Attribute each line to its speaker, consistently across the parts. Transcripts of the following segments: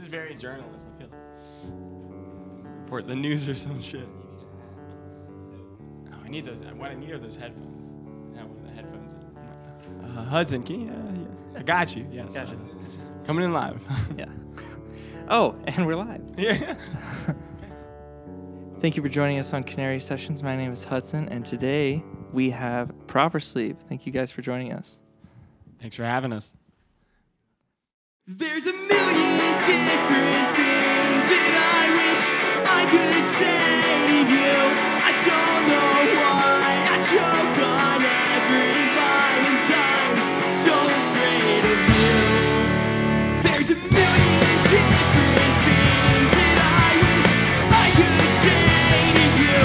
Speaker 1: is very journalist, I feel like. Report the news or some shit. Oh, I need those. What I need are those headphones. Yeah, one of the headphones. Hudson, can you? Yeah. I got you. Yes.
Speaker 2: Gotcha.
Speaker 1: Coming in live.
Speaker 2: Yeah. Oh, and we're live.
Speaker 1: Yeah.
Speaker 2: Thank you for joining us on Canary Sessions. My name is Hudson, and today we have Propersleep. Thank you guys for joining us.
Speaker 1: Thanks for having us.
Speaker 3: There's a million different things that I wish I could say to you. I don't know why I choke on every line and time. So afraid of you. There's a million different things that I wish I could say to you.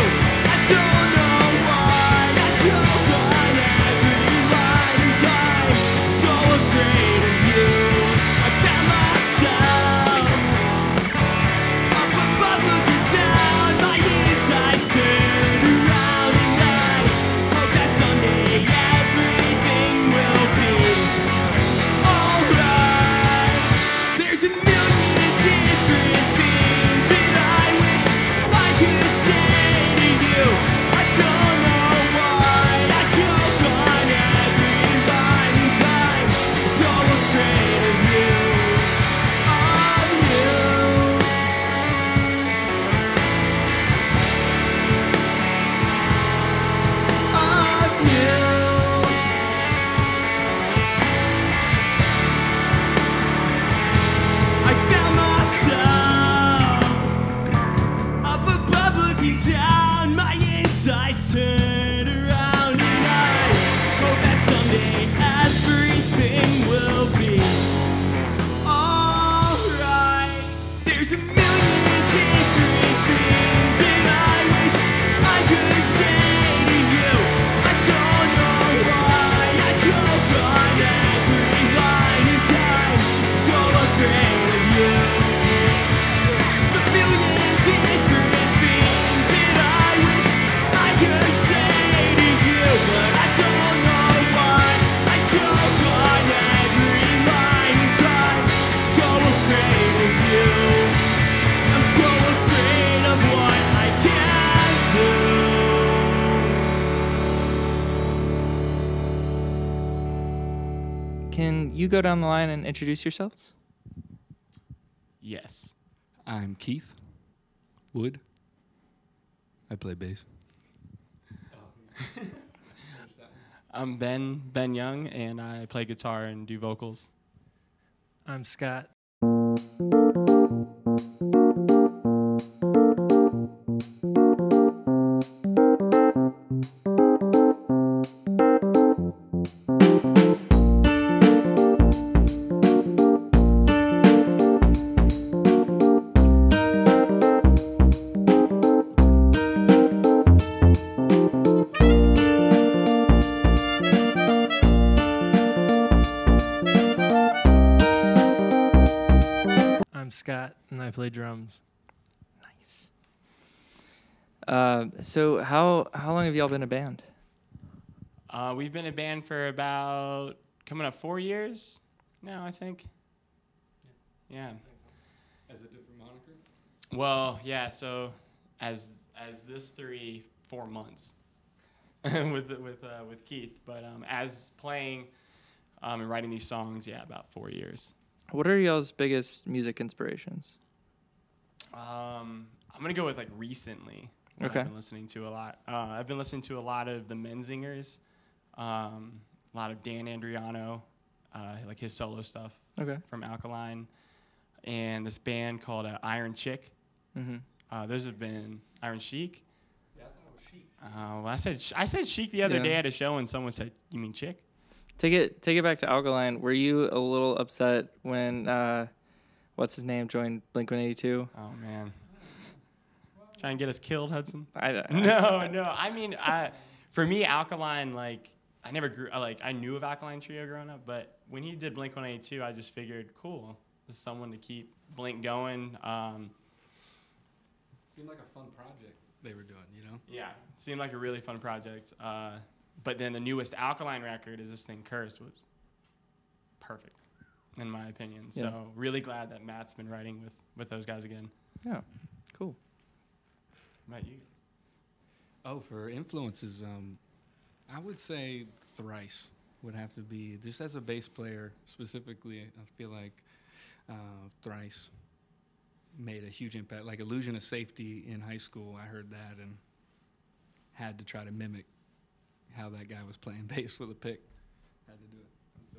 Speaker 3: I don't know why I choke on every line and time. So afraid of you. I found myself up above, looking down. My insides turned around, and I hope that someday everything will be alright. There's a million different things that I wish I could say to you. I don't know why I choke on every line and time. So afraid of you, of you. I found myself up above, looking down. My insides turned around, and I hope that someday everything will be alright. There's a million different things that I wish I could say to you. I don't know why I choke on every line and time. So afraid of you. The million different things that I wish I could say to you, but I don't know why I choke on every line and time. So afraid of you. I'm so afraid of what I can't do.
Speaker 2: Can you go down the line and introduce yourselves?
Speaker 1: Yes.
Speaker 4: I'm Keith Wood. I play bass.
Speaker 1: I'm Ben Young, and I play guitar and do vocals.
Speaker 5: I'm Scott. I'm Scott, and I play drums.
Speaker 2: Nice. So how long have y'all been a band?
Speaker 1: We've been a band for about coming up 4 years now, I think. Yeah.
Speaker 4: As a different moniker?
Speaker 1: Well, yeah. So as this 4 months with Keith, but as playing and writing these songs, yeah, about 4 years.
Speaker 2: What are y'all's biggest music inspirations?
Speaker 1: I'm gonna go with like recently. What
Speaker 2: Okay.
Speaker 1: I've been listening to a lot. I've been listening to a lot of the Menzingers, a lot of Dan Andriano, like his solo stuff
Speaker 2: Okay.
Speaker 1: from Alkaline, and this band called Iron Chick.
Speaker 2: Mm-hmm.
Speaker 1: Those have been Iron Chic.
Speaker 4: Yeah, I thought it was Chic.
Speaker 1: Well, I said Chic the other
Speaker 2: Yeah.
Speaker 1: day at a show, and someone said, "You mean Chick?"
Speaker 2: Take it back to Alkaline. Were you a little upset when what's his name joined Blink-182?
Speaker 1: Oh man, try and get us killed, Hudson.
Speaker 2: No.
Speaker 1: No. I mean, for me, Alkaline, like, I never grew, I knew of Alkaline Trio growing up, but when he did Blink-182, I just figured, cool, this is someone to keep Blink going.
Speaker 4: Seemed like a fun project they were doing, you know?
Speaker 1: Yeah, seemed like a really fun project. But then the newest Alkaline record is this thing, Curse, was perfect. in my opinion. So really glad that Matt's been writing with those guys again.
Speaker 2: Yeah, cool.
Speaker 1: What about you guys?
Speaker 4: Oh, for influences, I would say Thrice would have to be, just as a bass player specifically, I feel like Thrice made a huge impact. Like Illusion of Safety in high school, I heard that and had to try to mimic how that guy was playing bass with a pick. Had to do it. That's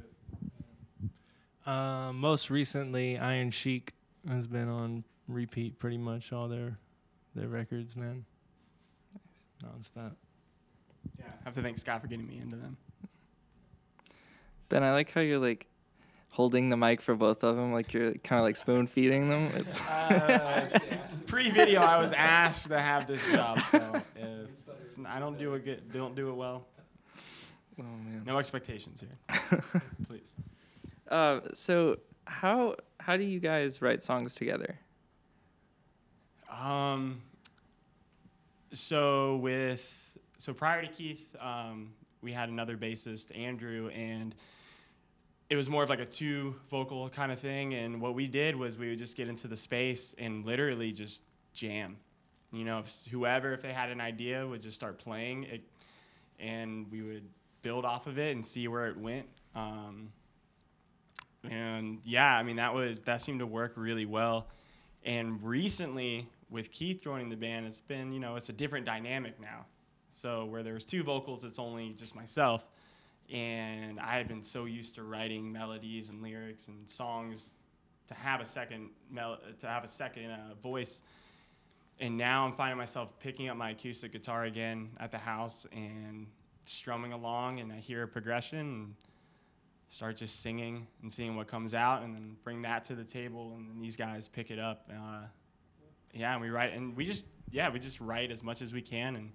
Speaker 4: it.
Speaker 5: Most recently, Iron Chic has been on repeat pretty much all their records, man.
Speaker 2: Nice.
Speaker 5: Nonstop.
Speaker 1: Yeah, I have to thank Scott for getting me into them.
Speaker 2: Ben, I like how you're like holding the mic for both of them, like you're kind of like spoon feeding them. It's
Speaker 1: Pre-video, I was asked to have this job, so if I don't do it well.
Speaker 2: oh man.
Speaker 1: No expectations here, please.
Speaker 2: So how do you guys write songs together?
Speaker 1: So prior to Keith, we had another bassist, Andrew, and it was more of like a 2 vocal kind of thing. And what we did was we would just get into the space and literally just jam. You know, if they had an idea, would just start playing it, and we would build off of it and see where it went. And yeah, I mean that seemed to work really well. And recently, with Keith joining the band, it's been, it's a different dynamic now. So where there's 2 vocals, it's only just myself. And I had been so used to writing melodies and lyrics and songs to have a second voice. And now I'm finding myself picking up my acoustic guitar again at the house and strumming along, and I hear a progression and start just singing and seeing what comes out, and then bring that to the table, and then these guys pick it up. And we write, and we just write as much as we can, and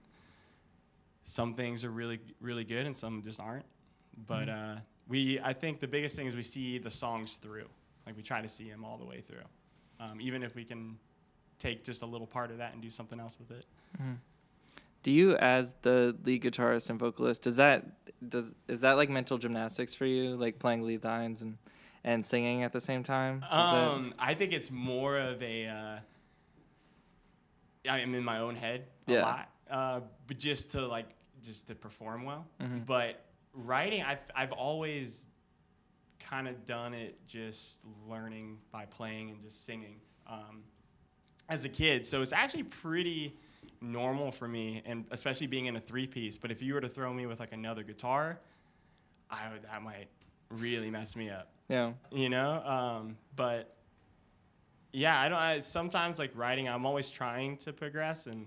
Speaker 1: some things are really, really good and some just aren't. But I think the biggest thing is we see the songs through. Like we try to see them all the way through. Even if we can take just a little part of that and do something else with it.
Speaker 2: Mm-hmm. Do you, as the lead guitarist and vocalist, is that like mental gymnastics for you, like playing lead lines and singing at the same time?
Speaker 1: I think it's more of a I'm in my own head a lot, but just to perform well. Mm-hmm. But writing, I've always kind of done it just learning by playing and just singing as a kid. So it's actually pretty normal for me, and especially being in a 3-piece. But if you were to throw me with like another guitar, that might really mess me up.
Speaker 2: Yeah.
Speaker 1: But yeah, sometimes like writing, I'm always trying to progress and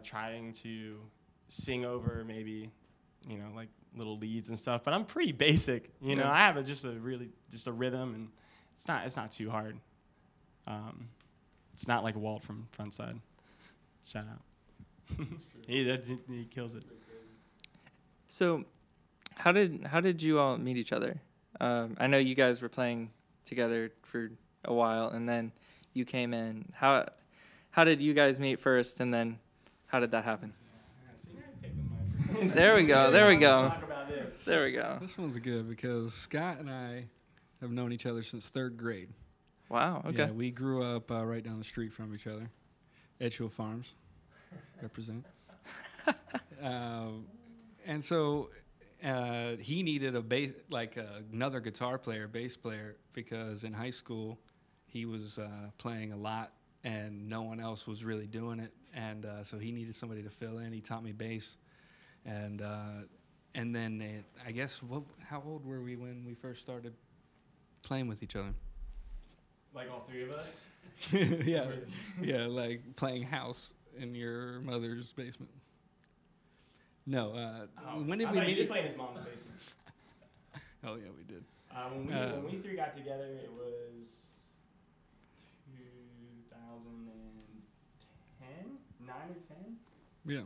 Speaker 1: trying to sing over maybe, like little leads and stuff. But I'm pretty basic, I have just a rhythm, and it's not too hard. It's not like Walt from Frontside. Shout out. he kills it.
Speaker 2: So, how did you all meet each other? I know you guys were playing together for a while, and then you came in. How did you guys meet first, and then how did that happen? There we go. There we go. There we go.
Speaker 4: This one's good because Scott and I have known each other since 3rd grade.
Speaker 2: Wow. Okay.
Speaker 4: Yeah, we grew up right down the street from each other. Edgehill Farms, represent. And so he needed a bass, another guitar player, bass player, because in high school he was playing a lot and no one else was really doing it. And so he needed somebody to fill in. He taught me bass, and then I guess how old were we when we first started playing with each other?
Speaker 1: Like all 3 of us?
Speaker 4: yeah, like playing house in your mother's basement. No, when did we meet?
Speaker 1: You did play in his mom's basement.
Speaker 4: Oh yeah, we did.
Speaker 1: When we 3 got together, it was 2010, 9 or 10.
Speaker 4: Yeah.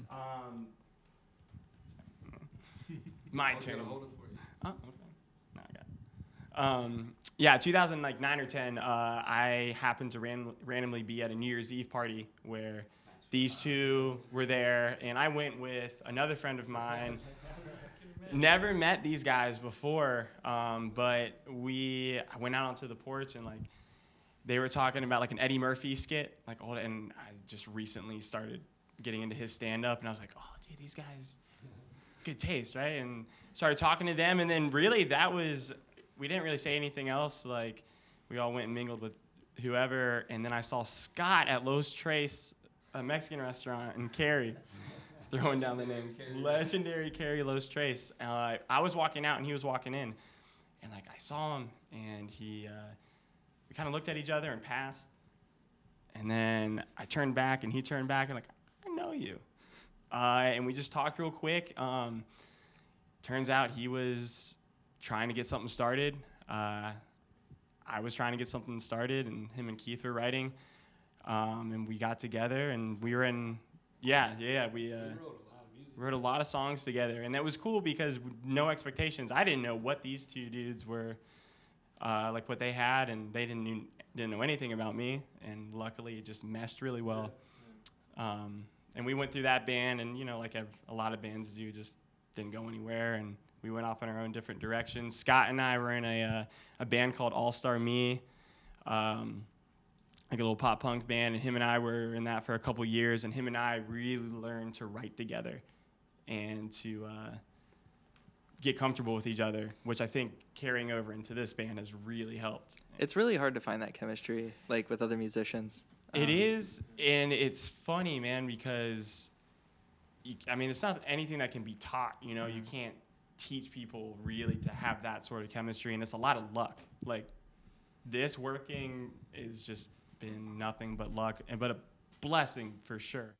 Speaker 1: My turn. Hold it for you. Oh, okay. No, I got it. Yeah, 2009 or 10, I happened to randomly be at a New Year's Eve party where these 2 were there, and I went with another friend of mine. never met these guys before, but I went out onto the porch and like they were talking about like an Eddie Murphy skit, like and I just recently started getting into his stand-up, and I was like, oh, dude, these guys, good taste, right? And started talking to them, and then really we didn't really say anything else. Like we all went and mingled with whoever, and then I saw Scott at Los Tres, a Mexican restaurant in Cary. Throwing down the names. Legendary Cary Los Tres. I was walking out and he was walking in. And like I saw him and we kind of looked at each other and passed. And then I turned back and he turned back and like, I know you. And we just talked real quick. Turns out he was trying to get something started. I was trying to get something started, and him and Keith were writing. And we got together and we were in... Yeah, we wrote a lot of songs together, and that was cool because no expectations. I didn't know what these two dudes were, like what they had, and they didn't know anything about me, and luckily it just meshed really well. And we went through that band, and like a lot of bands do, just didn't go anywhere, and we went off in our own different directions. Scott and I were in a band called All Star Me. Like a little pop punk band, and him and I were in that for a couple years, and him and I really learned to write together and to get comfortable with each other, which I think carrying over into this band has really helped.
Speaker 2: It's really hard to find that chemistry, like with other musicians.
Speaker 1: It is, and it's funny, man, because it's not anything that can be taught. You can't teach people really to have that sort of chemistry, and it's a lot of luck. Like this working is just been nothing but luck, but a blessing for sure.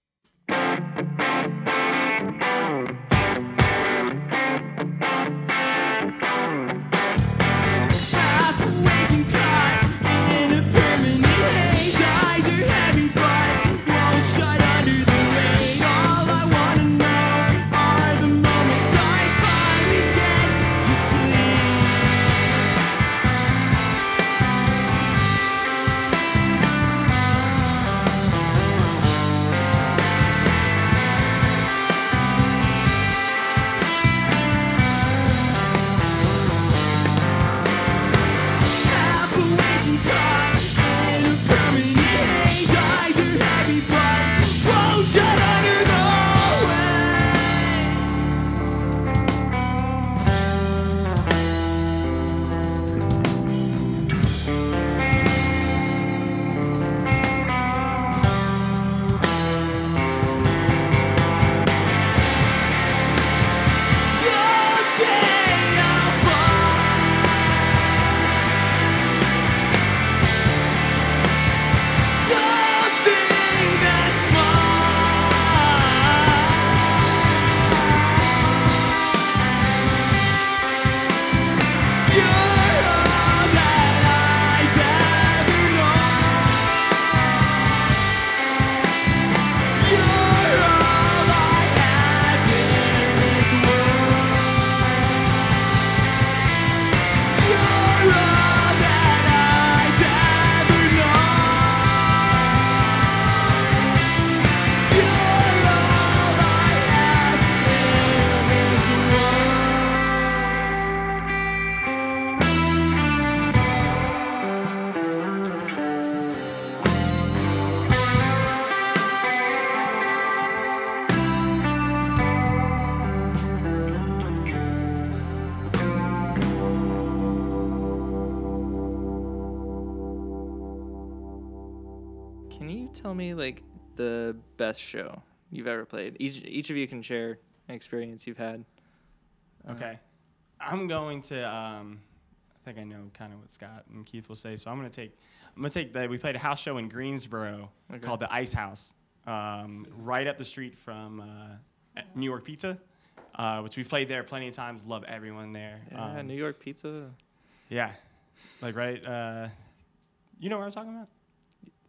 Speaker 2: tell me like the best show you've ever played? Each of you can share an experience you've had.
Speaker 1: Okay. I'm going to I think I know kind of what Scott and Keith will say, so I'm gonna take we played a house show in Greensboro called the Ice House, right up the street from New York Pizza, which we've played there plenty of times. Love everyone there.
Speaker 2: Yeah, New York Pizza.
Speaker 1: Yeah, like right. You know what I'm talking about?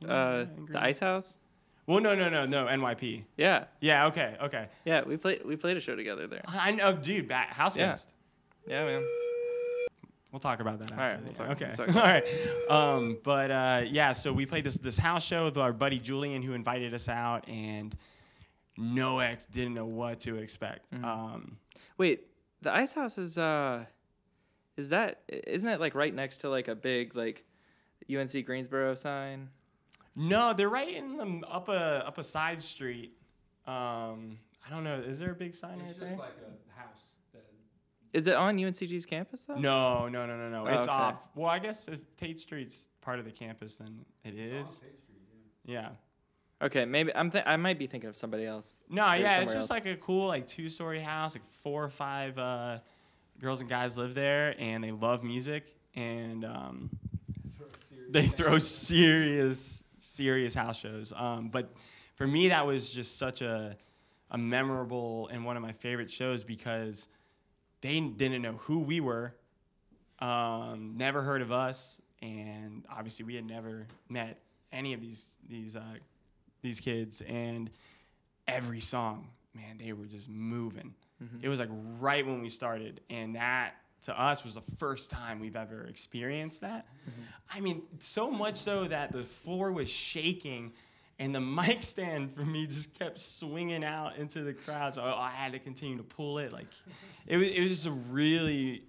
Speaker 2: The Ice House.
Speaker 1: Well, no, NYP.
Speaker 2: Yeah.
Speaker 1: Yeah. Okay.
Speaker 2: Yeah, we played a show together there.
Speaker 1: I know, dude. House guest.
Speaker 2: Yeah, man.
Speaker 1: We'll talk about that.
Speaker 2: All right.
Speaker 1: Okay.
Speaker 2: We'll talk
Speaker 1: All right. But yeah, so we played this house show with our buddy Julian, who invited us out, and didn't know what to expect.
Speaker 2: Mm-hmm. Wait, The Ice House isn't it like right next to like a big like UNC Greensboro sign?
Speaker 1: No, they're right in the up a side street. I don't know. Is there a big sign right there?
Speaker 4: It's just like a house.
Speaker 2: Is it on UNCG's campus though?
Speaker 1: No.
Speaker 2: Oh,
Speaker 1: It's
Speaker 2: okay.
Speaker 1: off. Well, I guess if Tate Street's part of the campus, then it is.
Speaker 4: It's on Tate Street,
Speaker 1: Yeah.
Speaker 2: Okay, maybe I might be thinking of somebody else.
Speaker 1: No,
Speaker 2: Or
Speaker 1: yeah, it's
Speaker 2: somewhere
Speaker 1: just
Speaker 2: else.
Speaker 1: like a cool like 2-story house. Like 4 or 5 girls and guys live there, and they love music, and they throw serious house shows. But for me, that was just such a memorable and one of my favorite shows because they didn't know who we were, never heard of us, and obviously we had never met any of these kids. And every song, man, they were just moving. It was like right when we started, and that to us was the first time we've ever experienced that. I mean, so much so that the floor was shaking. And the mic stand for me just kept swinging out into the crowd, so I had to continue to pull it. Like, it was just a really,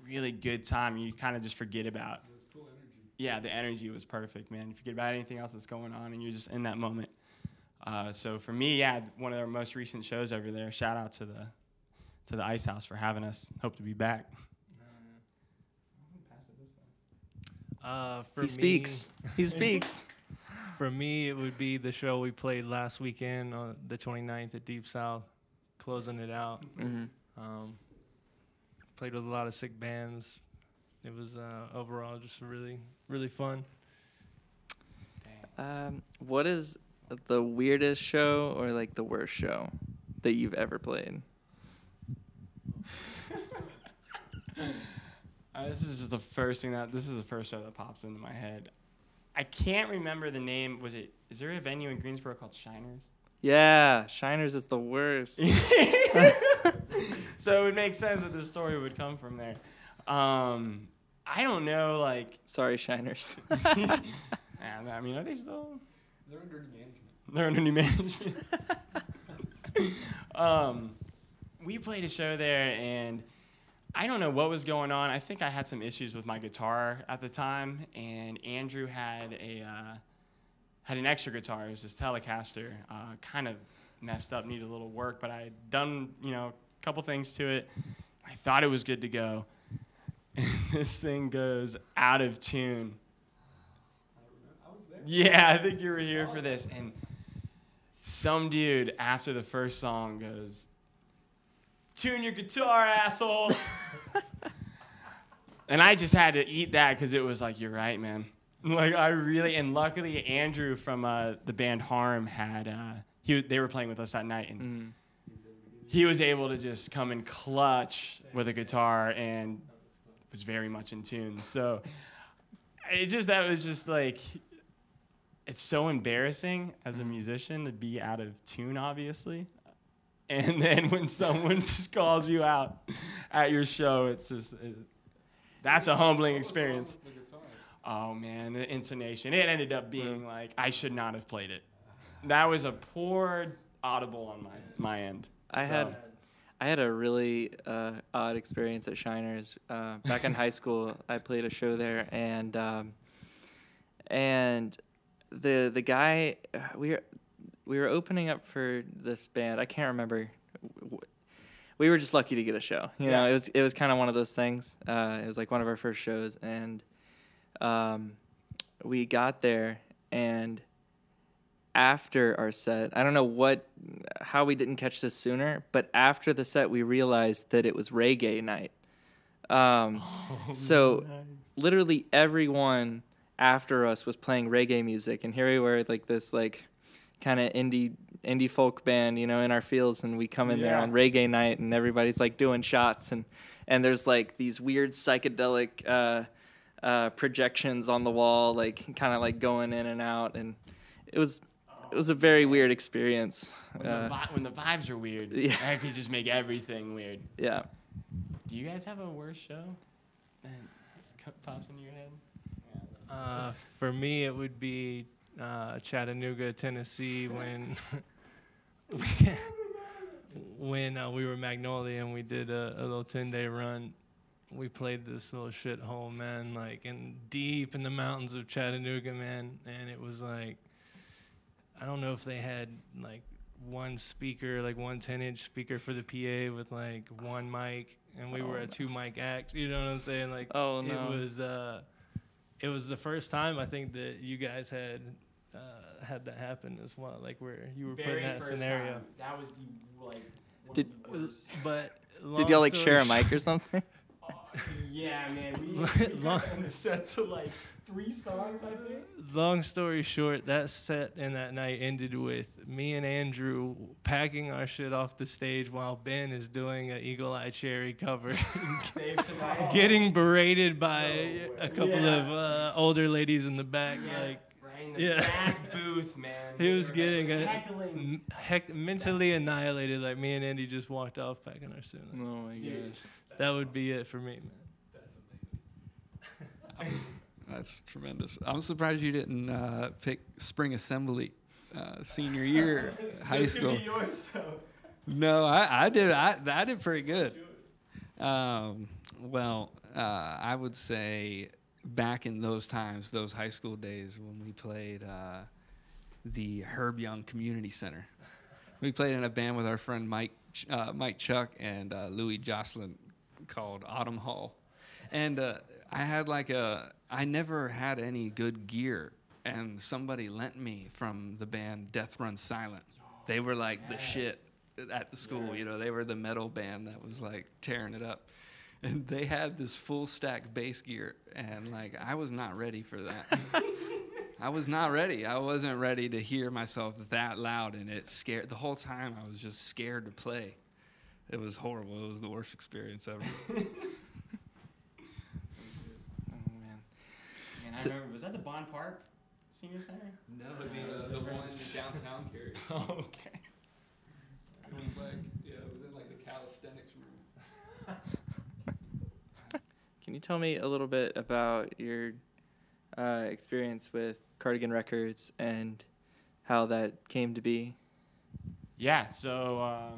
Speaker 1: really good time. You kind of just forget about.
Speaker 4: It was cool energy.
Speaker 1: Yeah, the energy was perfect, man. You forget about anything else that's going on, and you're just in that moment. So for me, yeah, one of their most recent shows over there. Shout out to the Ice House for having us. Hope to be back.
Speaker 5: For
Speaker 2: He speaks. He speaks.
Speaker 5: For me, it would be the show we played last weekend on the 29th at Deep South, closing it out. Played with a lot of sick bands. It was overall just really, really fun.
Speaker 2: What is the weirdest show or like the worst show that you've ever played?
Speaker 1: This is the first show that pops into my head. I can't remember the name. Is there a venue in Greensboro called Shiners?
Speaker 2: Yeah, Shiners is the worst.
Speaker 1: So it would make sense that this story would come from there. I don't know, like.
Speaker 2: Sorry, Shiners.
Speaker 1: I mean, are they still?
Speaker 4: They're under new management.
Speaker 1: They're under new management. We played a show there, and I don't know what was going on. I think I had some issues with my guitar at the time, and Andrew had an extra guitar. It was his Telecaster, kind of messed up, needed a little work, but I had done, a couple things to it. I thought it was good to go, and this thing goes out of tune.
Speaker 4: I was there.
Speaker 1: Yeah, I think you were here for this, and some dude after the first song goes, "Tune your guitar, asshole." And I just had to eat that because it was like, you're right, man. Like, and luckily Andrew from the band Harm had, they were playing with us that night, and he was able to just come in clutch with a guitar and was very much in tune. So that was just like, it's so embarrassing as a musician to be out of tune, obviously. And then when someone just calls you out at your show, it's just, that's a humbling experience. Oh, man, the intonation. It ended up being like, I should not have played it. That was a poor audible on my end.
Speaker 2: I had a really odd experience at Shiners. Back in high school, I played a show there, and the guy, we were opening up for this band. I can't remember. We were just lucky to get a show. You know, it was kind of one of those things. It was like one of our first shows, and we got there, and after our set, I don't know how we didn't catch this sooner, but after the set, we realized that it was reggae night. So literally everyone after us was playing reggae music, and here we were, like this, like kind of indie folk band, in our fields, and we come in there on reggae night, and everybody's like doing shots, and there's like these weird psychedelic projections on the wall, like kind of like going in and out, and it was a very weird experience.
Speaker 1: When the vibes are weird, I could just make everything weird.
Speaker 2: Yeah.
Speaker 1: Do you guys have a worse show that pops into your head?
Speaker 5: For me, it would be Chattanooga, Tennessee, when when we were Magnolia and we did a little 10-day run, we played this little shithole, man, like deep in the mountains of Chattanooga, man. And it was like, I don't know if they had like one speaker, like one 10-inch speaker for the PA with like one mic, and we were a 2-mic act. You know what I'm saying? Like,
Speaker 2: oh no,
Speaker 5: it was the first time I think that you guys had that happen as well, like where you were put in that scenario.
Speaker 1: Time. That was the like one
Speaker 2: Did,
Speaker 1: of the worst.
Speaker 5: But
Speaker 2: did y'all like share a mic or something?
Speaker 1: Yeah, man. We got on the set to like 3 songs, I think.
Speaker 5: Long story short, that set and that night ended with me and Andrew packing our shit off the stage while Ben is doing an Eagle Eye Cherry cover.
Speaker 1: Save Tonight.
Speaker 5: Getting berated by a couple of older ladies in the back.
Speaker 1: Yeah.
Speaker 5: Like,
Speaker 1: Right in the back booth, man.
Speaker 5: he was getting
Speaker 1: heckling.
Speaker 5: mentally annihilated. Like, me and Andy just walked off packing our shit.
Speaker 2: Oh my gosh.
Speaker 5: That would be it for me, man.
Speaker 4: That's amazing. That's tremendous. I'm surprised you didn't pick Spring Assembly senior year high school.
Speaker 1: This could be yours, though.
Speaker 4: No, I did. I did pretty good. I would say back in those times, those high school days when we played the Herb Young Community Center. We played in a band with our friend Mike Chuck and Louis Jocelyn called Autumn Hall. And I never had any good gear, and somebody lent me from the band Death Run Silent. They were like the shit at the school, you know. They were the metal band that was like tearing it up. And they had this full stack bass gear, and like I was not ready for that. I was not ready. I wasn't ready to hear myself that loud, and it scared. The whole time I was just scared to play. It was horrible. It was the worst experience ever.
Speaker 1: And I remember, was that the Bond Park Senior Center?
Speaker 4: No, it was the one in downtown Cary.
Speaker 1: Oh, okay.
Speaker 4: It was like, yeah, it was in like the calisthenics room.
Speaker 2: Can you tell me a little bit about your experience with Cardigan Records and how that came to be?
Speaker 1: Yeah, so I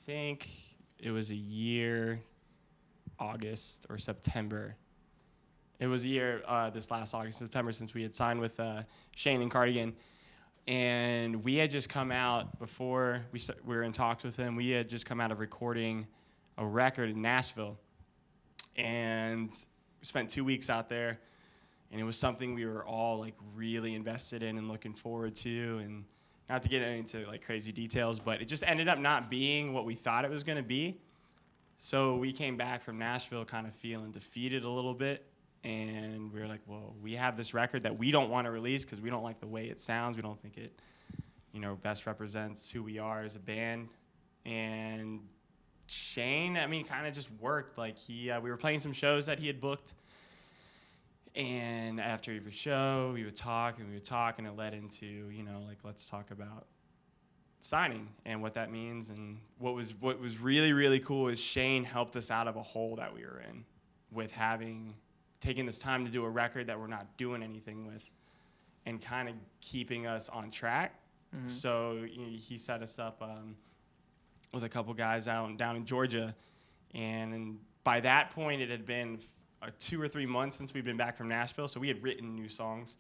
Speaker 1: think it was a year, August or September. It was a year this last August, September, since we had signed with Shane and Cardigan. And we had just come out, before we were in talks with him, we had just come out of recording a record in Nashville. And we spent 2 weeks out there. And it was something we were all like really invested in and looking forward to. And not to get into like crazy details, but it just ended up not being what we thought it was going to be. So we came back from Nashville kind of feeling defeated a little bit. And we were like, well, we have this record that we don't want to release because we don't like the way it sounds. We don't think it, best represents who we are as a band. And Shane, kind of just worked. Like we were playing some shows that he had booked. And after every show, we would talk, and it led into, let's talk about signing and what that means. And what was really, really cool is Shane helped us out of a hole that we were in with taking this time to do a record that we're not doing anything with and kind of keeping us on track. Mm-hmm. So he set us up with a couple guys down in Georgia. And by that point, it had been 2 or 3 months since we'd been back from Nashville. So we had written new songs.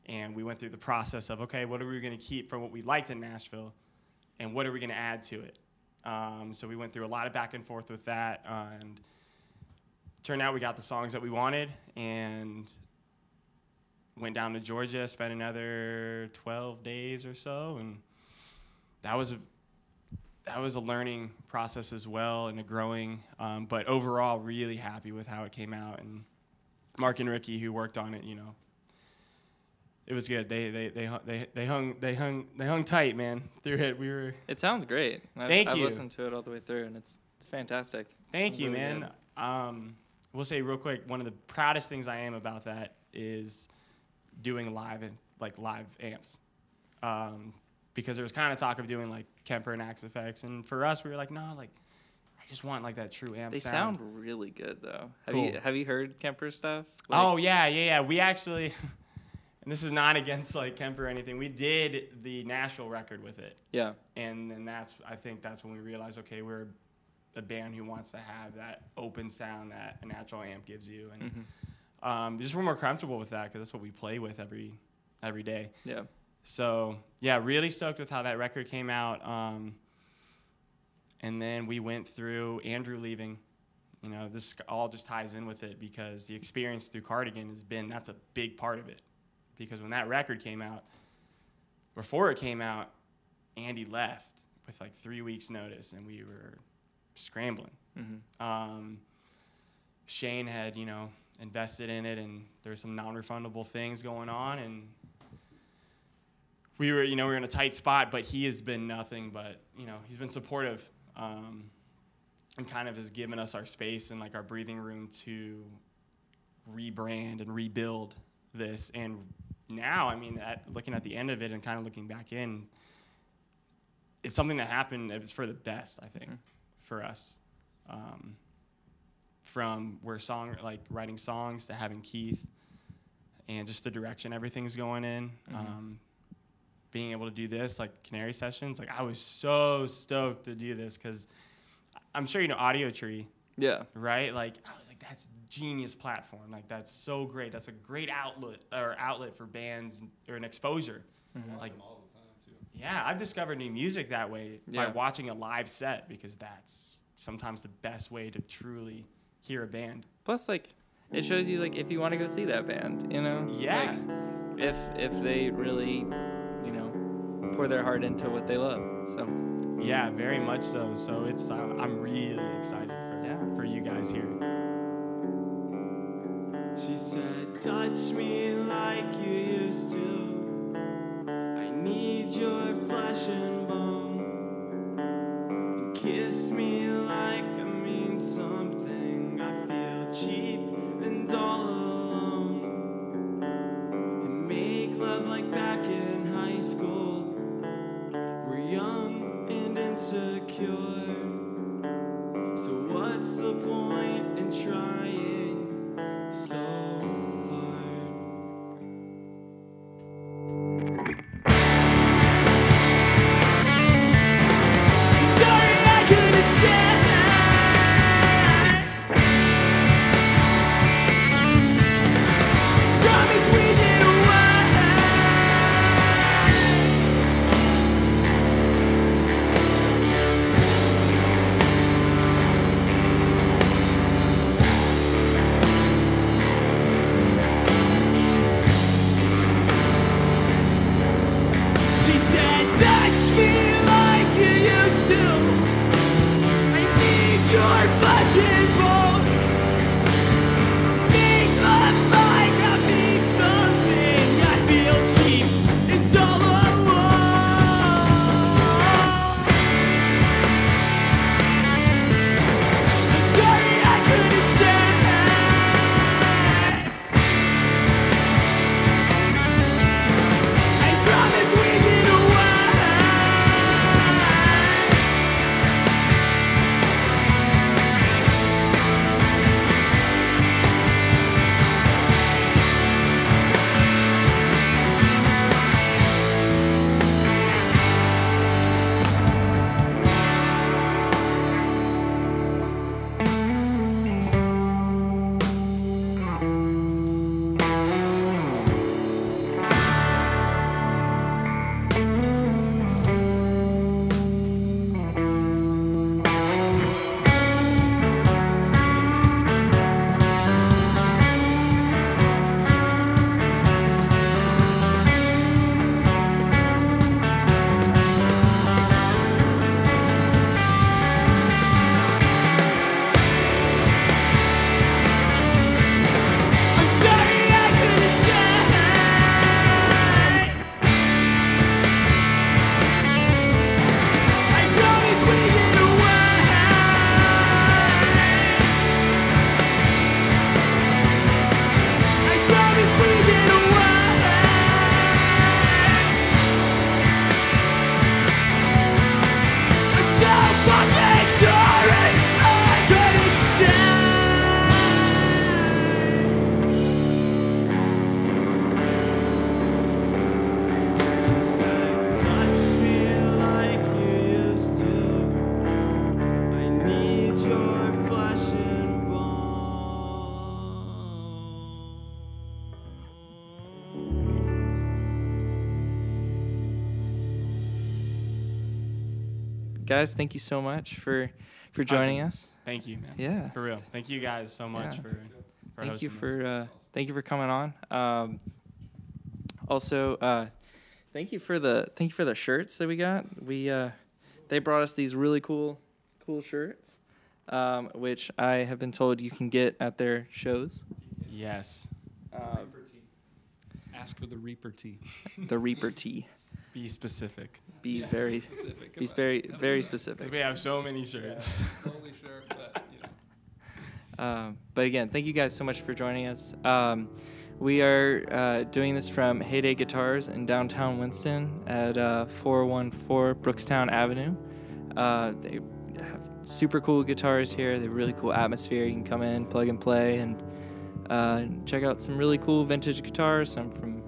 Speaker 1: And we went through the process of, okay, what are we going to keep from what we liked in Nashville? And what are we going to add to it? So we went through a lot of back and forth with that. And turned out we got the songs that we wanted, and went down to Georgia, spent another 12 days or so, and that was a learning process as well and a growing. But overall, really happy with how it came out. And Mark and Ricky, who worked on it, it was good. They hung tight, man. Through it, we were.
Speaker 2: It sounds great. I've listened to it all the way through, and it's fantastic.
Speaker 1: Thank you,
Speaker 2: really
Speaker 1: man. We'll say real quick, one of the proudest things I am about that is doing live amps. Because there was kind of talk of doing like Kemper and Axe Effects, and for us we were like, no, I just want like that true amp
Speaker 2: They
Speaker 1: sound.
Speaker 2: sound really good though.
Speaker 1: Cool.
Speaker 2: Have you heard Kemper stuff?
Speaker 1: Oh yeah. We actually and this is not against like Kemper or anything. We did the Nashville record with it.
Speaker 2: Yeah.
Speaker 1: And then I think that's when we realized, okay, we're a band who wants to have that open sound that a natural amp gives you. And just we're more comfortable with that because that's what we play with every day.
Speaker 2: Yeah.
Speaker 1: So, yeah, really stoked with how that record came out. And then we went through Andrew leaving. You know, this all just ties in with it because the experience through Cardigan that's a big part of it. Because when that record came out, before it came out, Andy left with like 3 weeks notice and we were scrambling. Shane had, you know, invested in it and there were some non-refundable things going on and we were in a tight spot, but he has been nothing but, you know, he's been supportive and kind of has given us our space and like our breathing room to rebrand and rebuild this. And now, I mean, looking at the end of it and kind of looking back in, it's something that happened. It was for the best, I think, for us. From writing songs to having Keith, and just the direction everything's going in. Being able to do this, like Canary Sessions, like I was so stoked to do this because I'm sure you know Audio Tree.
Speaker 2: Yeah.
Speaker 1: Right? Like I was like, that's a genius platform. Like that's so great. That's a great outlet for bands or an exposure. Like
Speaker 4: all the time too.
Speaker 1: Yeah, I've discovered new music that way by watching a live set because that's sometimes the best way to truly hear a band.
Speaker 2: Plus, like, it shows you like if you want to go see that band, you know.
Speaker 1: Yeah.
Speaker 2: Like, if they really, you know, pour their heart into what they love. So.
Speaker 1: Yeah, very much so. So it's I'm really excited for you guys here.
Speaker 3: She said, touch me like you used to. I need your flesh and bone. And kiss me like I mean something. I feel cheap and all alone. And make love like back in high school. We're young and insecure. So what's the point in trying so hard? I'm sorry I couldn't stand. Promise we get away. She said, touch me like you used to. I need your flesh and bone. Make love like I mean something. I feel cheap and all alone. I'm sorry I couldn't stand. I promise we get away.
Speaker 2: guys, thank you so much for joining us.
Speaker 1: Thank you, man.
Speaker 2: Yeah.
Speaker 1: For real. Thank you guys so much
Speaker 2: Yeah.
Speaker 1: for
Speaker 2: Thank you
Speaker 1: hosting this.
Speaker 2: thank you for coming on. Also, thank you for the shirts that we got. They brought us these really cool shirts, which I have been told you can get at their shows.
Speaker 1: Yes.
Speaker 4: Ask for the Reaper tee.
Speaker 2: The Reaper tee.
Speaker 1: Be specific.
Speaker 2: Be very
Speaker 4: Specific.
Speaker 2: be very very specific.
Speaker 1: We have so many shirts.
Speaker 4: Totally sure, but you know.
Speaker 2: But again, thank you guys so much for joining us. We are doing this from Heyday Guitars in downtown Winston at 414 Brookstown Avenue. They have super cool guitars here. They have really cool atmosphere. You can come in, plug and play, and check out some really cool vintage guitars. Some from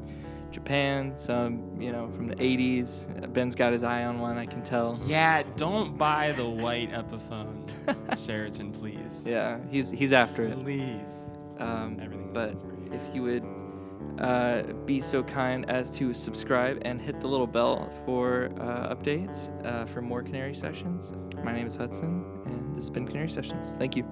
Speaker 2: Japan, some from the 80s. Ben's got his eye on one, I can tell.
Speaker 1: Yeah, don't buy the white Epiphone Sheraton, please.
Speaker 2: Yeah, he's after it.
Speaker 1: Please. Everything
Speaker 2: But
Speaker 1: else is great.
Speaker 2: if you would be so kind as to subscribe and hit the little bell for updates for more Canary Sessions. My name is Hudson, and this has been Canary Sessions. Thank you.